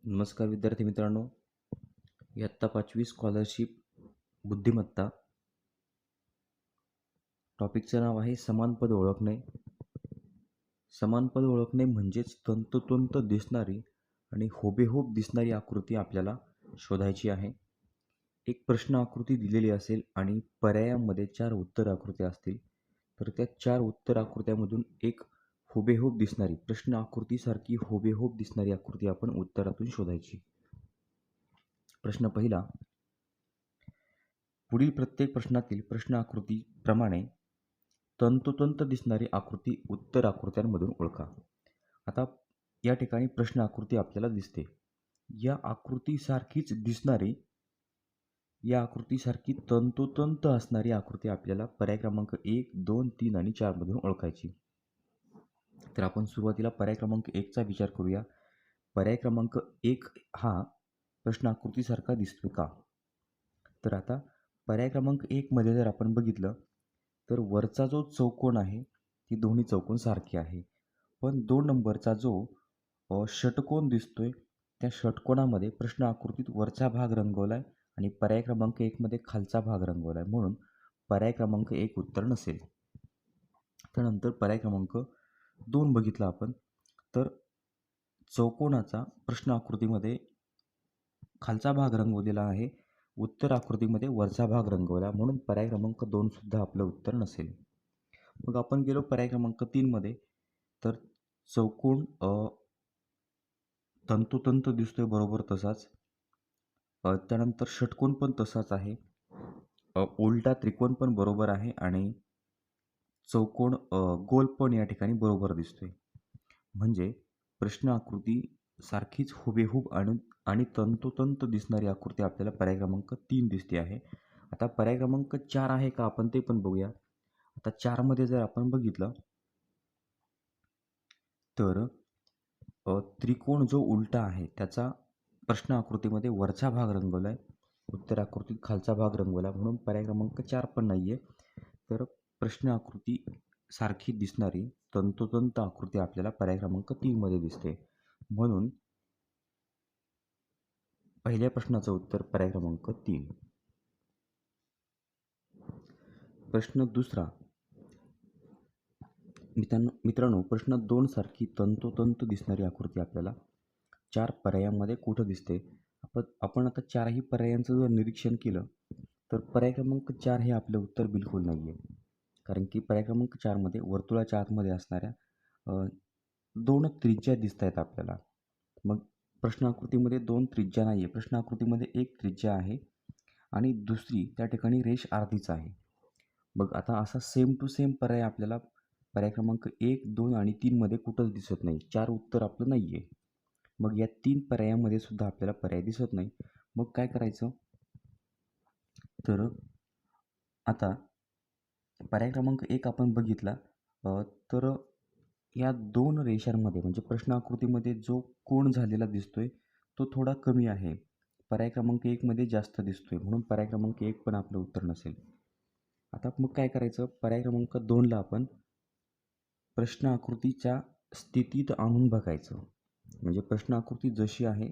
नमस्कार विद्यार्थी मित्रांनो. इयत्ता 5वी स्कॉलरशिप बुद्धिमत्ता. टॉपिकचं नाव आहे समान पद ओळखणे. समान पद ओळखणे म्हणजेच तंतोतंत दिसणारी आणि हुबेहूब दिसणारी आकृती आपल्याला शोधायची आहे. एक प्रश्न आकृती दिलेली असेल आणि पर्यायामध्ये 4 उत्तर आकृत्या असतील. तर त्या 4 उत्तर आकृत्यामधून एक हुबेहूब दिसणारी, प्रश्न आकृतीसारखी हुबेहूब दिसणारी आकृती आपण उत्तरातून शोधायची. प्रश्न पहिला. पुढील प्रत्येक प्रश्नातील प्रश्न आकृतीप्रमाणे तंतोतंत दिसणारी आकृती उत्तर आकृत्यांमधून ओळखा. आता या ठिकाणी प्रश्न आकृती आपल्याला दिसते. या आकृतीसारखी तंतोतंत असणारी आकृती आपल्याला पर्याय क्रमांक 1, 2, 3 आणि 4 मधून ओळखायची. तर आपण सुरुवातीला पर्याय क्रमांक 1 चा विचार करूया. पर्याय क्रमांक 1 हा प्रश्न आकृतीसारखा दिसतो का? तर आता पर्याय क्रमांक 1 मध्ये जर आपण बघितलं तर वरचा जो चौकोन आहे ती दोन्ही चौकोन सारखे आहे. पण 2 नंबरचा जो षटकोन दिसतोय त्या षटकोनामध्ये प्रश्न आकृतीत वरचा भाग रंगवलाय आणि पर्याय क्रमांक 1 मध्ये खालचा भाग रंगवलाय, म्हणून पर्याय क्रमांक 1 उत्तर नसेल. त्यानंतर पर्याय क्रमांक 2 बघितला आपण तर चौकोनाचा प्रश्न आकृतीमध्ये खालचा भाग रंगवलेला आहे, उत्तर आकृतीमध्ये वरचा भाग रंगवला, म्हणून पर्याय क्रमांक 2 सुद्धा आपलं उत्तर नसेल. मग आपण गेलो पर्याय क्रमांक 3 मध्ये. तर चौकोन तंतोतंत दिसतोय बरोबर तसाच. त्यानंतर षटकोन पण तसाच आहे. उलटा त्रिकोण पण बरोबर आहे आणि चौकोन गोल पण या ठिकाणी बरोबर दिसतोय. म्हणजे प्रश्न आकृती सारखीच हुबेहूब आणि तंतोतंत दिसणारी आकृती आपल्याला पर्याय क्रमांक 3 दिसते आहे. आता पर्याय क्रमांक 4 आहे का आपण ते पण बघूया. आता 4 मध्ये जर आपण बघितलं तर त्रिकोण जो उलटा आहे त्याचा प्रश्न आकृतीमध्ये वरचा भाग रंगवला आहे, उत्तर आकृतीत खालचा भाग रंगवला, म्हणून पर्याय क्रमांक 4 पण नाही आहे. तर प्रश्न आकृती सारखी दिसणारी तंतोतंत आकृती आपल्याला पर्याय क्रमांक 3 मध्ये दिसते, म्हणून पहिल्या प्रश्नाचं उत्तर पर्याय क्रमांक 3. प्रश्न दुसरा. मित्रांनो, प्रश्न 2 सारखी तंतोतंत दिसणारी आकृती आपल्याला 4 पर्यायांमध्ये कुठं दिसते? आपण आता 4ही पर्यायांचं जर निरीक्षण केलं तर पर्याय क्रमांक 4 हे आपलं उत्तर बिलकुल नाही आहे. कारण की पर्याय क्रमांक 4 मध्ये वर्तुळाच्या आतमध्ये असणाऱ्या 2 त्रिज्या दिसत आहेत आपल्याला. मग प्रश्न आकृतीमध्ये 2 त्रिज्या नाही आहे, प्रश्न आकृतीमध्ये 1 त्रिज्या आहे आणि दुसरी त्या ठिकाणी रेष अर्धीच आहे. मग आता असा सेम टू सेम पर्याय आपल्याला पर्याय क्रमांक 1, 2 आणि 3 मध्ये कुठंच दिसत नाही. 4 उत्तर आपलं नाही आहे. मग या 3 पर्यायामध्ये सुद्धा आपल्याला पर्याय दिसत नाही. मग काय करायचं? तर आता पर्याय क्रमांक 1 आपण बघितला तर या 2 रेषांमध्ये म्हणजे प्रश्न आकृतीमध्ये जो कोन झालेला दिसतोय तो थोडा कमी आहे. पर्याय क्रमांक 1 मध्ये जास्त दिसतोय, म्हणून पर्याय क्रमांक 1 पण आपलं उत्तर नसेल. आता मग काय करायचं? पर्याय क्रमांक 2ला आपण प्रश्न आकृतीच्या स्थितीत आणून बघायचं. म्हणजे प्रश्न आकृती जशी आहे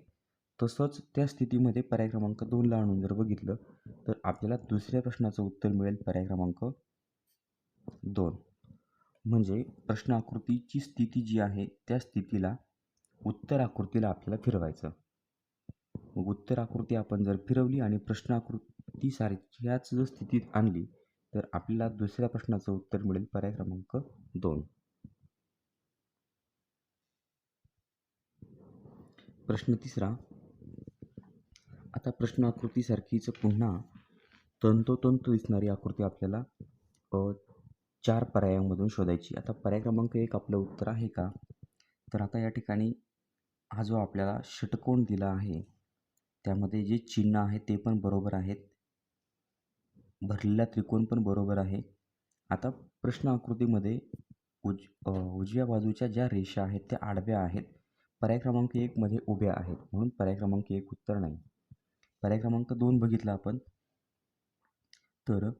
तसंच त्या स्थितीमध्ये पर्याय क्रमांक 2ला आणून जर बघितलं तर आपल्याला दुसऱ्या प्रश्नाचं उत्तर मिळेल पर्याय क्रमांक 2. म्हणजे प्रश्न आकृतीची स्थिती जी आहे त्या स्थितीला उत्तर आकृतीला आपल्याला फिरवायचं. मग उत्तर आकृती आपण जर फिरवली आणि प्रश्न आकृतीसारख्याच जर स्थितीत आणली तर आपल्याला दुसऱ्या प्रश्नाचं उत्तर मिळेल पर्याय क्रमांक 2. प्रश्न तिसरा. आता प्रश्न आकृतीसारखीच पुन्हा तंतोतंत दिसणारी आकृती आपल्याला 4 पर्यायांमधून शोधायची. आता पर्याय क्रमांक 1 आपलं उत्तर आहे का? तर आता या ठिकाणी हा जो आपल्याला षटकोन दिला आहे त्यामध्ये जे चिन्ह आहे ते पण बरोबर आहेत, भरलेला त्रिकोण पण बरोबर आहे. आता प्रश्न आकृतीमध्ये उजव्या बाजूच्या ज्या रेषा आहेत त्या आडव्या आहेत, पर्याय क्रमांक 1 मध्ये उभ्या आहेत, म्हणून पर्याय क्रमांक 1 उत्तर नाही. पर्याय क्रमांक 2 बघितला आपण तर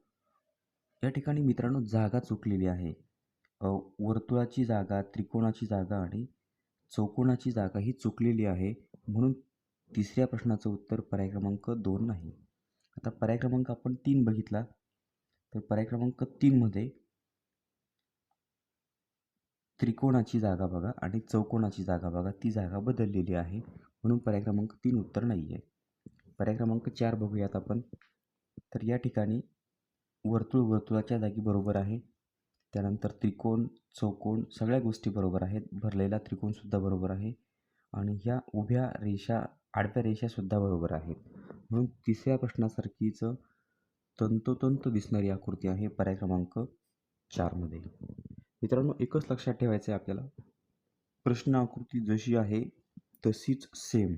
या ठिकाणी मित्रांनो जागा चुकलेली आहे. वर्तुळाची जागा, त्रिकोणाची जागा आणि चौकोनाची जागा ही चुकलेली आहे, म्हणून तिसऱ्या प्रश्नाचं उत्तर पर्याय क्रमांक 2 नाही. आता पर्याय क्रमांक आपण 3 बघितला, तर पर्याय क्रमांक 3 मध्ये त्रिकोणाची जागा बघा आणि चौकोनाची जागा बघा, ती जागा बदललेली आहे, म्हणून पर्याय क्रमांक 3 उत्तर नाही आहे. पर्याय क्रमांक 4 बघूयात आपण. तर या ठिकाणी वर्तुळ वर्तुळाच्या जागी बरोबर आहे. त्यानंतर त्रिकोण, चौकोन सगळ्या गोष्टी बरोबर आहेत. भरलेला त्रिकोणसुद्धा बरोबर आहे आणि ह्या उभ्या रेषा, आडव्या रेषासुद्धा बरोबर आहेत. म्हणून तिसऱ्या प्रश्नासारखीच तंतोतंत दिसणारी आकृती आहे पर्याय क्रमांक 4 मध्ये. मित्रांनो, एकच लक्षात ठेवायचं आहे आपल्याला, प्रश्न आकृती जशी आहे तशीच सेम,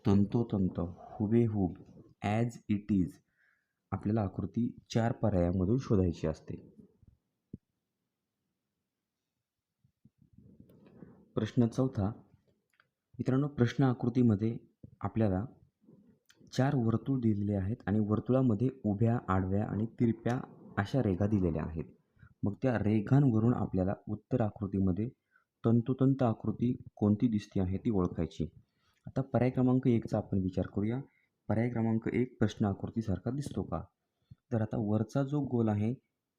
तंतोतंत, हुबेहूब, ॲज इट इज आपल्याला आकृती 4 पर्यायामधून शोधायची असते. प्रश्न 4. मित्रांनो, प्रश्न आकृतीमध्ये आपल्याला 4 वर्तुळ दिलेले आहेत आणि वर्तुळामध्ये उभ्या, आडव्या आणि तिरप्या अशा रेघा दिलेल्या आहेत. मग त्या रेघांवरून आपल्याला उत्तर आकृतीमध्ये तंतोतंत आकृती कोणती दिसते आहे ती ओळखायची. आता पर्याय क्रमांक 1चा आपण विचार करूया. पर्याय क्रमांक 1 प्रश्न आकृतीसारखा दिसतो का? तर आता वरचा जो गोल आहे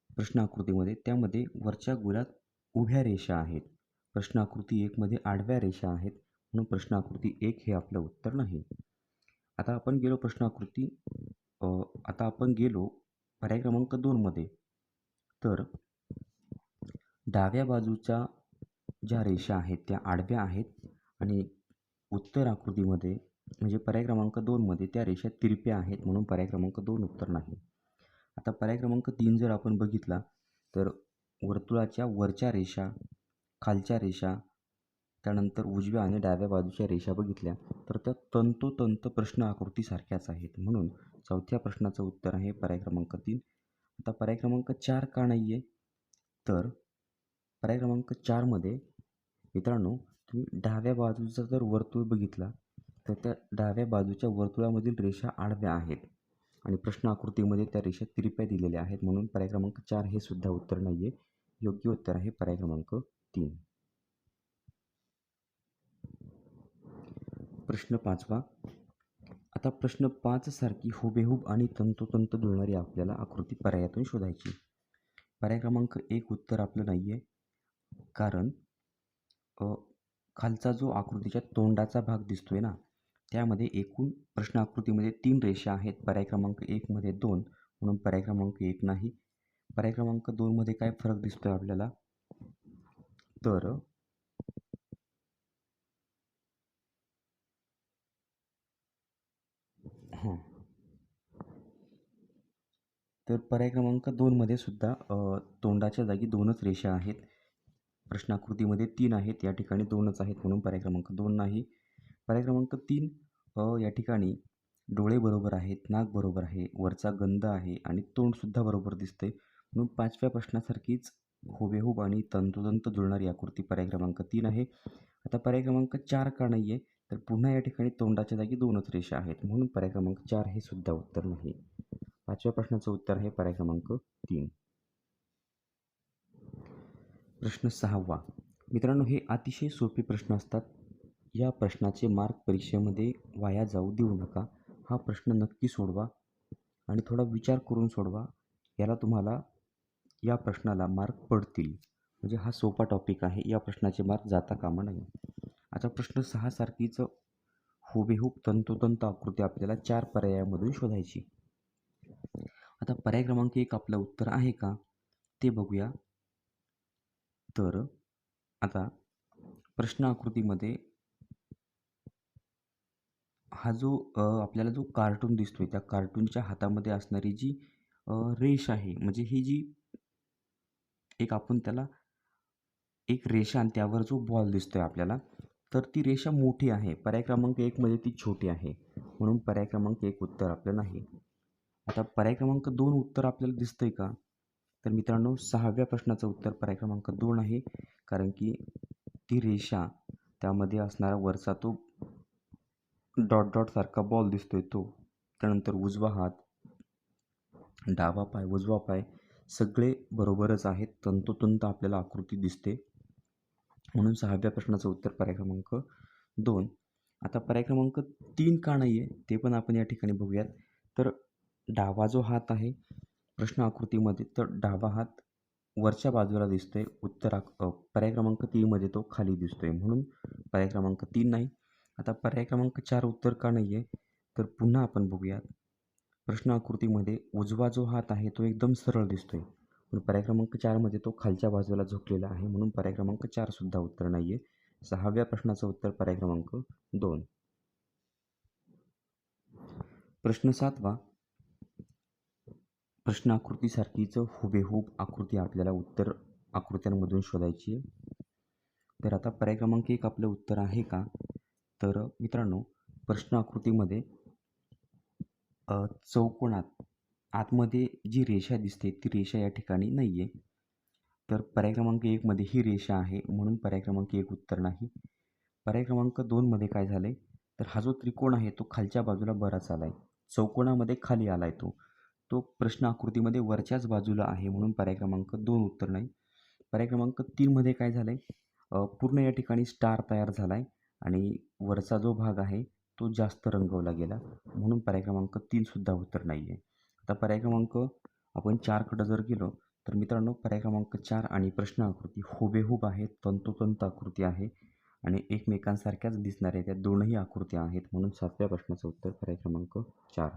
प्रश्न आकृतीमध्ये, त्यामध्ये वरच्या गोलात उभ्या रेषा आहेत. प्रश्न आकृती 1 मध्ये आडव्या रेषा आहेत, म्हणून प्रश्न आकृती 1 हे आपलं उत्तर नाही. आता आपण गेलो पर्याय क्रमांक 2 मध्ये. तर डाव्या बाजूच्या ज्या रेषा आहेत त्या आडव्या आहेत आणि उत्तर आकृतीमध्ये म्हणजे पर्याय क्रमांक 2 मध्ये त्या रेषा तिरप्या आहेत, म्हणून पर्याय क्रमांक 2 उत्तर नाही. आता पर्याय क्रमांक 3 जर आपण बघितला, तर वर्तुळाच्या वरच्या रेषा, खालच्या रेषा, त्यानंतर उजव्या आणि डाव्या बाजूच्या रेषा बघितल्या तर त्या तंतोतंत प्रश्न आकृतीसारख्याच आहेत, म्हणून चौथ्या प्रश्नाचं उत्तर आहे पर्याय क्रमांक 3. आता पर्याय क्रमांक 4 का नाही आहे? तर पर्याय क्रमांक 4 मध्ये मित्रांनो, तुम्ही डाव्या बाजूचा जर वर्तुळ बघितला तर त्या डाव्या बाजूच्या वर्तुळामधील रेषा आडव्या आहेत आणि प्रश्न आकृतीमध्ये त्या रेषा तिरप्या दिलेल्या आहेत, म्हणून पर्याय क्रमांक 4 हे सुद्धा उत्तर नाही आहे. योग्य उत्तर आहे पर्याय क्रमांक 3. प्रश्न 5वा. आता प्रश्न 5 सारखी हुबेहूब आणि तंतोतंत जुळणारी आपल्याला आकृती पर्यायातून शोधायची. पर्याय क्रमांक 1 उत्तर आपलं नाही आहे, कारण खालचा जो आकृतीच्या तोंडाचा भाग दिसतोय ना, त्यामध्ये एकूण प्रश्न आकृतीमध्ये 3 रेषा आहेत. पर्याय क्रमांक 1 मध्ये 2, म्हणून पर्याय क्रमांक 1 नाही. पर्याय क्रमांक 2 मध्ये काय फरक दिसतोय आपल्याला? तर पर्याय क्रमांक 2 मध्ये सुद्धा तोंडाच्या जागी 2च रेषा आहेत. प्रश्न आकृतीमध्ये 3 आहेत, या ठिकाणी 2च आहेत, म्हणून पर्याय क्रमांक 2 नाही. पर्याय क्रमांक 3 या ठिकाणी डोळे बरोबर आहेत, नाक बरोबर आहे, वरचा गंध आहे आणि तोंडसुद्धा बरोबर दिसतंय, म्हणून 5व्या प्रश्नासारखीच हुबेहूब आणि तंतोतंत जुळणारी आकृती पर्याय क्रमांक 3 आहे. आता पर्याय क्रमांक 4 का नाही आहे? तर पुन्हा या ठिकाणी तोंडाच्या जागी 2च रेषा आहेत, म्हणून पर्याय क्रमांक 4 हे सुद्धा उत्तर नाही. 5व्या प्रश्नाचं उत्तर आहे पर्याय क्रमांक 3. प्रश्न 6वा. मित्रांनो, हे अतिशय सोपे प्रश्न असतात. या प्रश्नाचे मार्क परीक्षेमध्ये वाया जाऊ देऊ नका. हा प्रश्न नक्की सोडवा आणि थोडा विचार करून सोडवा. तुम्हाला या प्रश्नाला मार्क पडतील. म्हणजे हा सोपा टॉपिक आहे, या प्रश्नाचे मार्क जाता कामा नये. आता प्रश्न 6 सारखीच हुबेहूब तंतोतंत आकृती आपल्याला 4 पर्यायामधून शोधायची. आता पर्याय क्रमांक 1 आपलं उत्तर आहे का ते बघूया. तर आता प्रश्न आकृतीमध्ये हा जो आपल्याला जो कार्टून दिसतोय, त्या कार्टूनच्या हातामध्ये असणारी जी रेष आहे, म्हणजे ही जी आपण त्याला एक रेषा आणि त्यावर जो बॉल दिसतोय आपल्याला, तर ती रेषा मोठी आहे. पर्याय क्रमांक 1 मध्ये ती छोटी आहे, म्हणून पर्याय क्रमांक 1 उत्तर आपलं नाही. आता पर्याय क्रमांक 2 उत्तर आपल्याला दिसतंय का? तर मित्रांनो, 6व्या प्रश्नाचं उत्तर पर्याय क्रमांक 2 आहे, कारण की ती रेषा, त्यामध्ये असणारा वरचा तो डॉट डॉट सारखा बॉल दिसतोय तो, त्यानंतर उजवा हात, डावा पाय, उजवा पाय सगळे बरोबरच आहेत. तंतोतंत आपल्याला आकृती दिसते, म्हणून 6व्या प्रश्नाचं उत्तर पर्याय क्रमांक 2. आता पर्याय क्रमांक 3 का नाही आहे ते पण आपण या ठिकाणी बघूयात. तर डावा जो हात आहे प्रश्न आकृतीमध्ये, तर डावा हात वरच्या बाजूला दिसतोय. पर्याय क्रमांक 3मध्ये तो खाली दिसतोय, म्हणून पर्याय क्रमांक 3 नाही. आता पर्याय क्रमांक 4 उत्तर का नाही आहे, तर पुन्हा आपण बघूयात. प्रश्न आकृतीमध्ये उजवा जो हात आहे तो एकदम सरळ दिसतोय, पण पर्याय क्रमांक 4मध्ये तो खालच्या बाजूला झुकलेला आहे, म्हणून पर्याय क्रमांक 4 सुद्धा उत्तर नाही आहे. 6व्या प्रश्नाचं उत्तर पर्याय क्रमांक 2. प्रश्न 7वा. प्रश्न आकृतीसारखीच हुबेहूब आकृती आपल्याला उत्तर आकृत्यांमधून शोधायची आहे. तर आता पर्याय क्रमांक 1 आपलं उत्तर आहे का? तर मित्रांनो, प्रश्न आकृतीमध्ये चौकोनात आतमध्ये जी रेषा दिसते ती रेषा या ठिकाणी नाही आहे. तर पर्याय क्रमांक 1मध्ये ही रेषा आहे, म्हणून पर्याय क्रमांक 1 उत्तर नाही. पर्याय क्रमांक 2मध्ये काय झालं आहे, तर हा जो त्रिकोण आहे तो खालच्या बाजूला बराच आला आहे. चौकोनामध्ये खाली आला आहे तो. तो प्रश्न आकृतीमध्ये वरच्याच बाजूला आहे, म्हणून पर्याय क्रमांक 2 उत्तर नाही. पर्याय क्रमांक 3मध्ये काय झालं आहे, पूर्ण या ठिकाणी स्टार तयार झाला आहे आणि वरचा जो भाग आहे तो जास्त रंगवला गेला, म्हणून पर्याय क्रमांक 3 सुद्धा उत्तर नाही आहे. आता पर्याय क्रमांक आपण 4कडं जर गेलो, तर मित्रांनो पर्याय क्रमांक 4 आणि प्रश्न आकृती हुबेहूब आहेत, तंतोतंत आकृती आहे आणि एकमेकांसारख्याच दिसणाऱ्या त्या दोनही आकृत्या आहेत, म्हणून 7व्या प्रश्नाचं उत्तर पर्याय क्रमांक 4.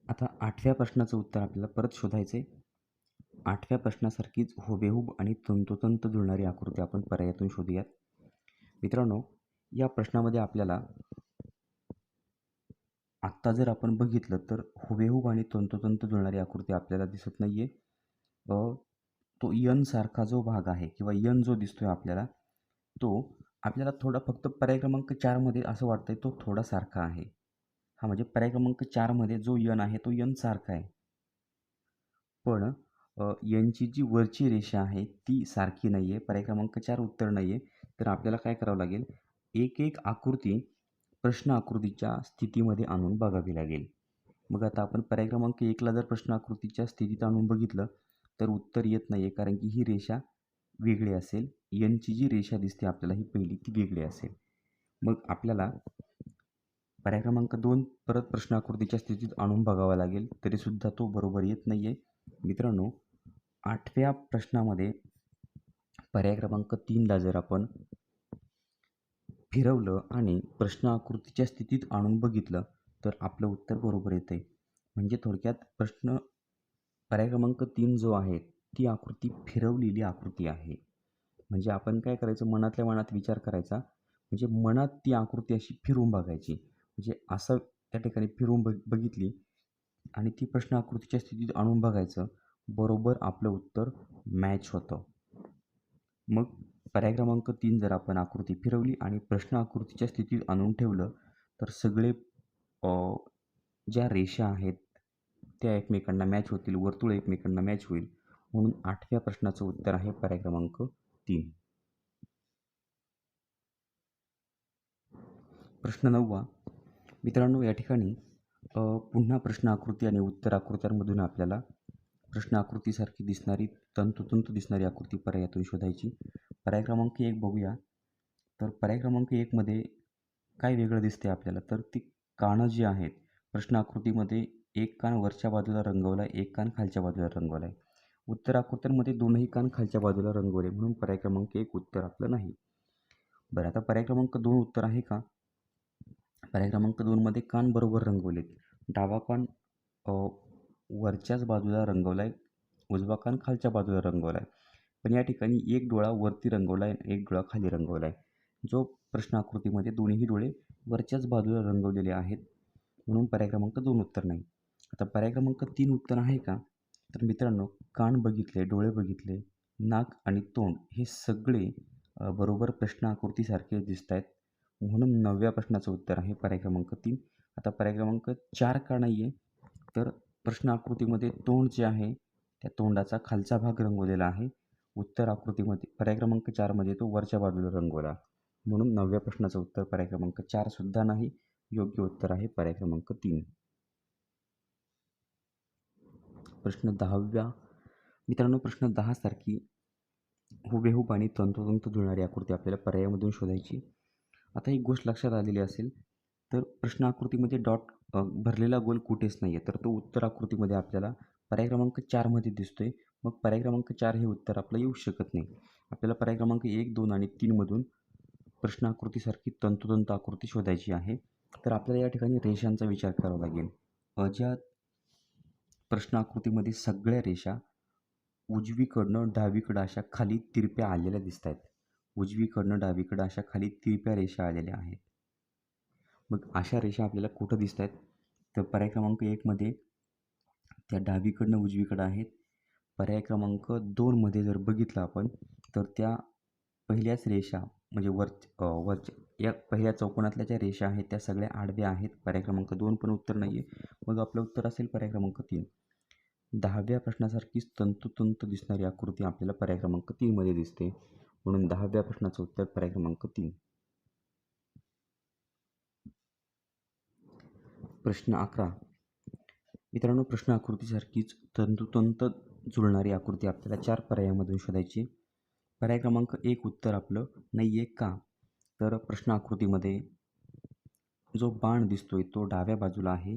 आता 8व्या प्रश्नाचं उत्तर आपल्याला परत शोधायचं आहे. 8व्या प्रश्नासारखीच हुबेहूब आणि तंतोतंत जुळणारी आकृती आपण पर्यायातून शोधूयात. मित्रांनो, या प्रश्नामध्ये आपल्याला आत्ता जर आपण बघितलं तर हुबेहूब आणि तंतोतंत जुळणारी आकृती आपल्याला दिसत नाही आहे. तो यन सारखा जो भाग आहे किंवा यन जो दिसतोय आपल्याला, तो आपल्याला थोडा फक्त पर्याय क्रमांक 4मध्ये असं वाटतंय तो थोडा सारखा आहे. हा म्हणजे पर्याय क्रमांक 4मध्ये जो यन आहे तो यन सारखा आहे. पण यनची जी वरची रेषा आहे ती सारखी नाही आहे. पर्याय क्रमांक 4 उत्तर नाही आहे. तर आपल्याला काय करावं लागेल, एक आकृती प्रश्न आकृतीच्या स्थितीमध्ये आणून बघावी लागेल. मग आता आपण पर्याय क्रमांक 1ला जर प्रश्न आकृतीच्या स्थितीत आणून बघितलं तर उत्तर येत नाही आहे, कारण की ही रेषा वेगळी असेल. यनची जी रेषा दिसते आपल्याला ही पहिली ती वेगळी असेल. मग आपल्याला पर्याय क्रमांक 2 परत प्रश्न आकृतीच्या स्थितीत आणून बघावा लागेल, तरीसुद्धा तो बरोबर येत नाही आहे. मित्रांनो, 8व्या प्रश्नामध्ये पर्याय क्रमांक 3ला जर आपण फिरवलं आणि प्रश्न आकृतीच्या स्थितीत आणून बघितलं तर आपलं उत्तर बरोबर येतं आहे. म्हणजे थोडक्यात पर्याय क्रमांक 3 जो आहे ती आकृती फिरवलेली आकृती आहे. म्हणजे आपण काय करायचं, मनातल्या मनात विचार करायचा, म्हणजे मनात ती आकृती अशी फिरवून बघायची. म्हणजे असं त्या ठिकाणी फिरवून बघितली आणि ती प्रश्न आकृतीच्या स्थितीत आणून बघायचं, बरोबर आपलं उत्तर मॅच होतं. मग पर्याय क्रमांक 3 जर आपण आकृती फिरवली आणि प्रश्न आकृतीच्या स्थितीत आणून ठेवलं तर सगळे ज्या रेषा आहेत त्या एकमेकांना मॅच होतील, वर्तुळ एकमेकांना मॅच होईल, म्हणून 8व्या प्रश्नाचं उत्तर आहे पर्याय क्रमांक 3. प्रश्न 9वा. मित्रांनो, या ठिकाणी पुन्हा प्रश्न आकृती आणि उत्तर आकृत्यांमधून आपल्याला प्रश्न आकृतीसारखी दिसणारी तंतोतंत दिसणारी आकृती पर्यायातून शोधायची. पर्याय क्रमांक 1 बघूया. तर पर्याय क्रमांक 1मध्ये काय वेगळं दिसते आपल्याला, तर ती कानं जी आहेत प्रश्न आकृतीमध्ये एक कान वरच्या बाजूला रंगवला आहे, एक कान खालच्या बाजूला रंगवला आहे. उत्तर आकृत्यांमध्ये दोनही कान खालच्या बाजूला रंगवले, म्हणून पर्याय क्रमांक 1 उत्तर आपलं नाही. बरं, आता पर्याय क्रमांक 2 उत्तर आहे का? पर्याय क्रमांक 2मध्ये कान बरोबर रंगवलेत. डावा कान वरच्याच बाजूला रंगवला आहे, उजवा कान खालच्या बाजूला रंगवला आहे. पण या ठिकाणी एक डोळा वरती रंगवला आहे आणि एक डोळा खाली रंगवला आहे. जो प्रश्न आकृतीमध्ये दोन्ही डोळे वरच्याच बाजूला रंगवलेले आहेत, म्हणून पर्याय क्रमांक 2 उत्तर नाही. आता पर्याय क्रमांक 3 उत्तर आहे का? तर मित्रांनो, कान बघितले, डोळे बघितले, नाक आणि तोंड हे सगळे बरोबर प्रश्न आकृतीसारखे दिसत आहेत, म्हणून 9व्या प्रश्नाचं उत्तर आहे पर्याय क्रमांक 3. आता पर्याय क्रमांक 4 का नाही आहे, तर प्रश्न आकृतीमध्ये तोंड जे आहे त्या तोंडाचा खालचा भाग रंगवलेला आहे. उत्तर आकृतीमध्ये पर्याय क्रमांक 4मध्ये तो वरच्या बाजूला रंगवला, म्हणून 9व्या प्रश्नाचं उत्तर पर्याय क्रमांक 4 सुद्धा नाही. योग्य उत्तर आहे पर्याय क्रमांक 3. प्रश्न 10व्या. मित्रांनो, प्रश्न 10 सारखी हुबेहूब आणि तंतोतंत जुळणारी आकृती आपल्याला पर्यायामधून शोधायची. आता एक गोष्ट लक्षात आलेली असेल, तर प्रश्न आकृतीमध्ये भरलेला गोल कुठेच नाही आहे. तर तो उत्तर आकृतीमध्ये आपल्याला पर्याय क्रमांक 4मध्ये दिसतोय. मग पर्याय क्रमांक 4 हे उत्तर आपलं येऊ शकत नाही. आपल्याला पर्याय क्रमांक 1, 2 आणि 3 मधून प्रश्न आकृतीसारखी तंतोतंत आकृती शोधायची आहे. तर आपल्याला या ठिकाणी रेषांचा विचार करावा लागेल. ज्या प्रश्न आकृतीमध्ये सगळ्या रेषा उजवीकडनं डावीकडं अशा खाली तिरप्या आलेल्या दिसत आहेत. उजवीकडनं डावीकडं अशा खाली तिरप्या रेषा आलेल्या आहेत. मग अशा रेषा आपल्याला कुठं दिसत आहेत? तर पर्याय क्रमांक 1मध्ये त्या डावीकडनं उजवीकडं आहेत. पर्याय क्रमांक 2मध्ये जर बघितलं आपण, तर त्या पहिल्याच रेषा म्हणजे वरच्या या पहिल्या चौकोनातल्या ज्या रेषा आहेत त्या सगळ्या आडव्या आहेत. पर्याय क्रमांक 2 पण उत्तर नाही आहे. मग आपलं उत्तर असेल पर्याय क्रमांक 3. 10व्या प्रश्नासारखीच तंतोतंत दिसणारी आकृती आपल्याला पर्याय क्रमांक 3मध्ये दिसते. म्हणून 10व्या प्रश्नाचं उत्तर पर्याय क्रमांक 3. प्रश्न 11. मित्रांनो, प्रश्न आकृतीसारखीच तंतोतंत जुळणारी आकृती आपल्याला 4 पर्यायामधून शोधायची. पर्याय क्रमांक 1 उत्तर आपलं नाही आहे का? तर प्रश्न आकृतीमध्ये जो बाण दिसतोय तो डाव्या बाजूला आहे.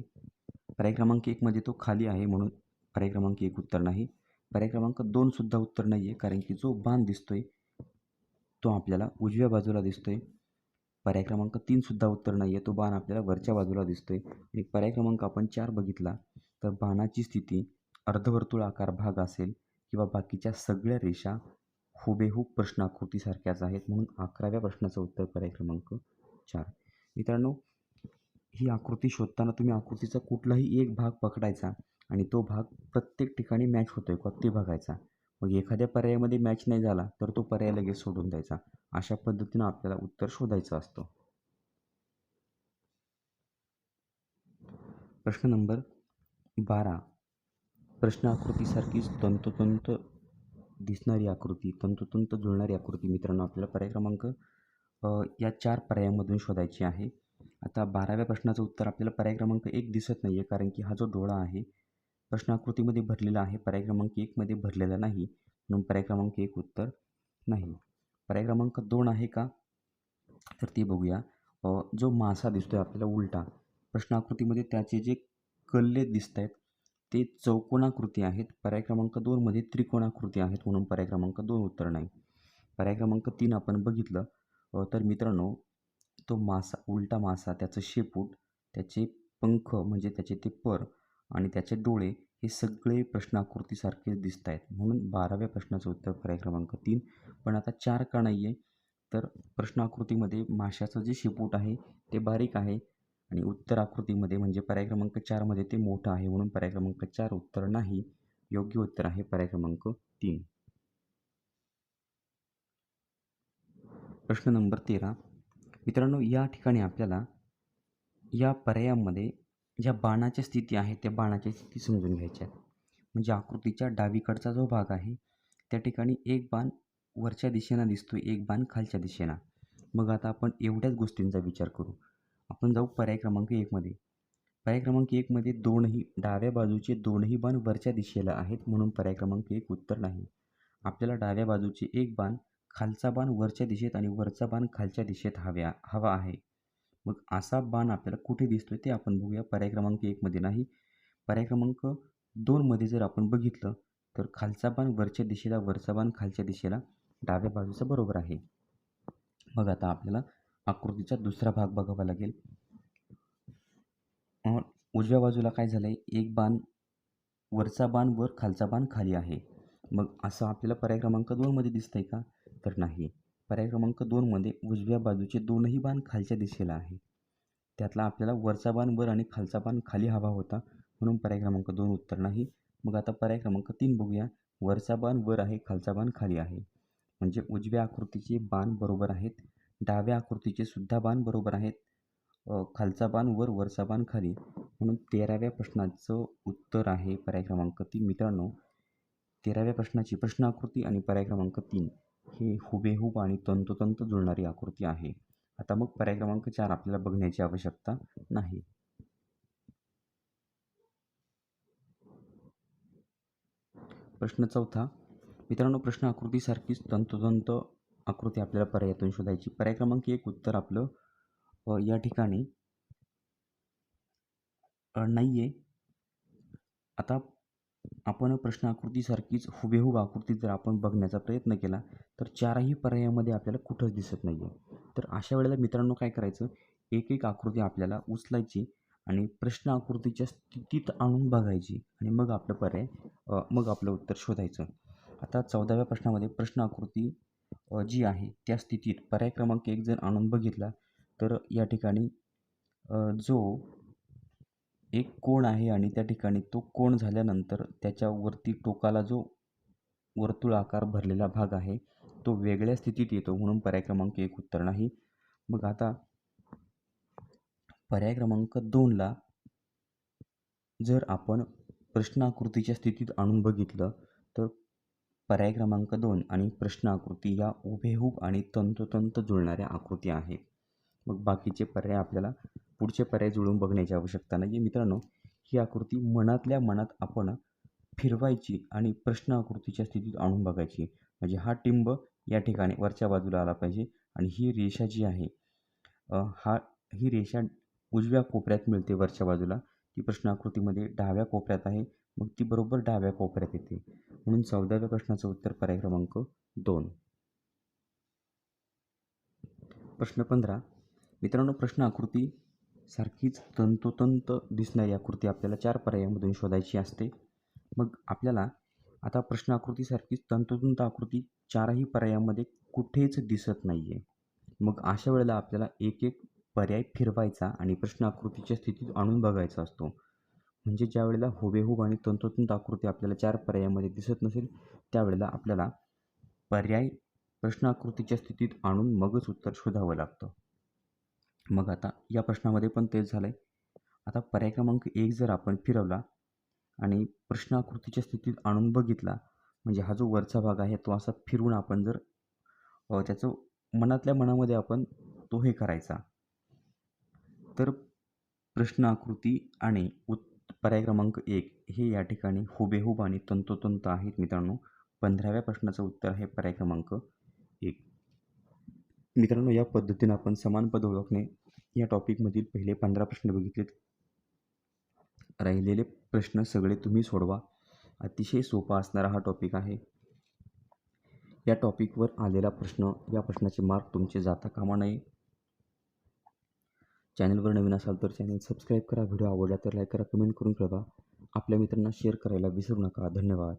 पर्याय क्रमांक 1मध्ये तो खाली आहे, म्हणून पर्याय क्रमांक 1 उत्तर नाही. पर्याय क्रमांक 2 सुद्धा उत्तर नाही आहे, कारण की जो बाण दिसतोय तो आपल्याला उजव्या बाजूला दिसतोय. पर्याय क्रमांक 3 सुद्धा उत्तर नाही आहे, तो बाण आपल्याला वरच्या बाजूला दिसतोय. आणि पर्याय क्रमांक आपण 4 बघितला तर बाणाची स्थिती अर्धवर्तुळाकार भाग असेल किंवा बाकीच्या सगळ्या रेषा हुबेहूब प्रश्न आकृतीसारख्याच आहेत, म्हणून 11व्या प्रश्नाचं उत्तर पर्याय क्रमांक 4. मित्रांनो, ही आकृती शोधताना तुम्ही आकृतीचा कुठलाही एक भाग पकडायचा आणि तो भाग प्रत्येक ठिकाणी मॅच होतोय का ते बघायचा. मग एखाद्या पर्यायामध्ये मॅच नाही झाला तर तो पर्याय लगेच सोडून द्यायचा. अशा पद्धतीनं आपल्याला उत्तर शोधायचं असतं. प्रश्न नंबर 12. प्रश्न आकृतीसारखीच तंतोतंत दिसणारी आकृती, तंतोतंत जुळणारी आकृती मित्रांनो आपल्याला पर्याय क्रमांक या 4 पर्यायांमधून शोधायची आहे. आता 12व्या प्रश्नाचं उत्तर आपल्याला पर्याय क्रमांक 1 दिसत नाही आहे, कारण की हा जो डोळा आहे प्रश्न आकृतीमध्ये भरलेला आहे, पर्याय क्रमांक 1मध्ये भरलेला नाही, म्हणून पर्याय क्रमांक 1 उत्तर नाही. पर्याय क्रमांक 2 आहे का? तर ते बघूया. जो मासा दिसतोय आपल्याला उलटा, प्रश्न आकृतीमध्ये त्याचे जे कल्ले दिसत आहेत ते चौकोनाकृती आहेत. पर्याय क्रमांक 2मध्ये त्रिकोणाकृती आहेत, म्हणून पर्याय क्रमांक 2 उत्तर नाही. पर्याय क्रमांक 3 आपण बघितलं तर मित्रांनो, तो मासा, उलटा मासा, त्याचं शेपूट, त्याचे पंख म्हणजे त्याचे ते पर आणि त्याचे डोळे हे सगळे प्रश्न आकृतीसारखेच दिसत आहेत, म्हणून 12व्या प्रश्नाचं उत्तर पर्याय क्रमांक 3. पण आता 4 का नाही आहे? तर प्रश्न आकृतीमध्ये माशाचं जे शेपूट आहे ते बारीक आहे आणि उत्तर आकृतीमध्ये म्हणजे पर्याय क्रमांक 4मध्ये ते मोठं आहे, म्हणून पर्याय क्रमांक 4 उत्तर नाही. योग्य उत्तर आहे पर्याय क्रमांक 3. प्रश्न नंबर 13. मित्रांनो, या ठिकाणी आपल्याला या पर्यायामध्ये ज्या बाणाच्या स्थिती आहेत त्या बाणाच्या स्थिती समजून घ्यायच्या आहेत. म्हणजे आकृतीच्या डावीकडचा जो भाग आहे त्या ठिकाणी एक बाण वरच्या दिशेनं दिसतोय, एक बाण खालच्या दिशेनं. मग आता आपण एवढ्याच गोष्टींचा विचार करू. आपण जाऊ पर्याय क्रमांक 1मध्ये. पर्याय क्रमांक 1मध्ये डाव्या बाजूचे दोनही बाण वरच्या दिशेला आहेत, म्हणून पर्याय क्रमांक 1 उत्तर नाही. आपल्याला डाव्या बाजूचे एक बाण, खालचा बाण वरच्या दिशेत आणि वरचा बाण खालच्या दिशेत हवा आहे. मग असा बाण आपल्याला कुठे दिसतोय ते आपण बघूया. पर्याय क्रमांक 1मध्ये नाही. पर्याय क्रमांक 2मध्ये जर आपण बघितलं तर खालचा बाण वरच्या दिशेला, वरचा बाण खालच्या दिशेला, डाव्या बाजूचा बरोबर आहे. मग आता आपल्याला आकृतीचा दुसरा भाग बघावा लागेल. उजव्या बाजूला काय झालं आहे, एक बाण, वरचा बाण वर, खालचा बाण खाली आहे. मग असं आपल्याला पर्याय क्रमांक 2मध्ये दिसतंय का? तर नाही. पर्याय क्रमांक 2मध्ये उजव्या बाजूचे दोनही बाण खालच्या दिशेला आहे. त्यातला आपल्याला वरचा बाण वर आणि खालचा बाण खाली हवा होता, म्हणून पर्याय क्रमांक 2 उत्तर नाही. मग आता पर्याय क्रमांक 3 बघूया. वरचा बाण वर आहे, खालचा बाण खाली आहे. म्हणजे उजव्या आकृतीचे बाण बरोबर आहेत, डाव्या आकृतीचे सुद्धा बाण बरोबर आहेत. खालचा बाण वर, वरचा बाण खाली, म्हणून 13व्या प्रश्नाचं उत्तर आहे पर्याय क्रमांक 3. मित्रांनो, 13व्या प्रश्नाची प्रश्न आकृती आणि पर्याय क्रमांक 3 हे हुबेहूब आणि तंतोतंत जुळणारी आकृती आहे. आता मग पर्याय क्रमांक 4 आपल्याला बघण्याची आवश्यकता नाही. प्रश्न 4. मित्रांनो, प्रश्न आकृतीसारखीच तंतोतंत आकृती आपल्याला पर्यायातून शोधायची. पर्याय क्रमांक 1 उत्तर आपलं या ठिकाणी नाही आहे. आता आपण प्रश्न आकृतीसारखीच हुबेहूब आकृती जर आपण बघण्याचा प्रयत्न केला, तर चारही पर्यायामध्ये आपल्याला कुठंच दिसत नाही आहे. तर अशा वेळेला मित्रांनो काय करायचं, एक आकृती आपल्याला उचलायची आणि प्रश्न आकृतीच्या स्थितीत आणून बघायची आणि मग आपलं मग आपलं उत्तर शोधायचं. आता 14व्या प्रश्नामध्ये प्रश्न आकृती जी आहे त्या स्थितीत पर्याय क्रमांक 1 जर आणून बघितला, तर या ठिकाणी जो एक कोन आहे आणि त्या ठिकाणी तो कोन झाल्यानंतर त्याच्यावरती टोकाला जो वर्तुळाकार भरलेला भाग आहे तो वेगळ्या स्थितीत येतो, म्हणून पर्याय क्रमांक 1 उत्तर नाही. मग आता पर्याय क्रमांक 2ला जर आपण प्रश्न आकृतीच्या स्थितीत आणून बघितलं, तर पर्याय क्रमांक 2 आणि प्रश्न आकृती या हुबेहूब आणि तंतोतंत जुळणाऱ्या आकृती आहेत. मग बाकीचे पर्याय आपल्याला पुढचे पर्याय जुळवून बघण्याची आवश्यकता नाही आहे. मित्रांनो, ही आकृती मनातल्या मनात आपण फिरवायची आणि प्रश्न आकृतीच्या स्थितीत आणून बघायची. म्हणजे हा टिंब या ठिकाणी वरच्या बाजूला आला पाहिजे आणि ही रेषा जी आहे ही रेषा उजव्या कोपऱ्यात मिळते वरच्या बाजूला. ती प्रश्न आकृतीमध्ये डाव्या कोपऱ्यात आहे. मग ती बरोबर डाव्या कोपऱ्यात येते. म्हणून 14व्या प्रश्नाचं उत्तर पर्याय क्रमांक 2. प्रश्न 15. मित्रांनो, प्रश्न आकृती सारखीच तंतोतंत दिसणारी आकृती आपल्याला 4 पर्यायांमधून शोधायची असते. मग आपल्याला आता प्रश्न आकृतीसारखीच तंतोतंत आकृती 4ही पर्यायांमध्ये कुठेच दिसत नाही आहे. मग अशा वेळेला आपल्याला एक पर्याय फिरवायचा आणि प्रश्न आकृतीच्या स्थितीत आणून बघायचा असतो. म्हणजे ज्या वेळेला हुबेहूब आणि तंतोतंत आकृती आपल्याला 4 पर्यायामध्ये दिसत नसेल, त्यावेळेला आपल्याला पर्याय प्रश्न आकृतीच्या स्थितीत आणून मगच उत्तर शोधावं लागतं. मग आता या प्रश्नामध्ये पण तेच झालं आहे. आता पर्याय क्रमांक 1 जर आपण फिरवला आणि प्रश्न आकृतीच्या स्थितीत आणून बघितला, म्हणजे हा जो वरचा भाग आहे तो असा फिरवून आपण जर त्याचं मनातल्या मनामध्ये आपण तो हे करायचा, तर प्रश्न आकृती आणि पर्याय क्रमांक 1 हे या ठिकाणी हुबेहूब आणि तंतोतंत आहेत मित्रांनो. 15व्या प्रश्नाचं उत्तर आहे पर्याय क्रमांक 1. मित्रांनो, या पद्धतीनं आपण समान पद ओळखणे या टॉपिकमधील पहिले 15 प्रश्न बघितलेत. राहिलेले प्रश्न सगळे तुम्ही सोडवा. अतिशय सोपा असणारा हा टॉपिक आहे. या टॉपिकवर आलेला प्रश्न, या प्रश्नाचे मार्क तुमचे जाता कामा नये. चॅनलवर नवीन असाल तर चॅनल सबस्क्राईब करा. व्हिडिओ आवडला तर लाईक करा, कमेंट करून कळवा. आपल्या मित्रांना शेअर करायला विसरू नका. धन्यवाद.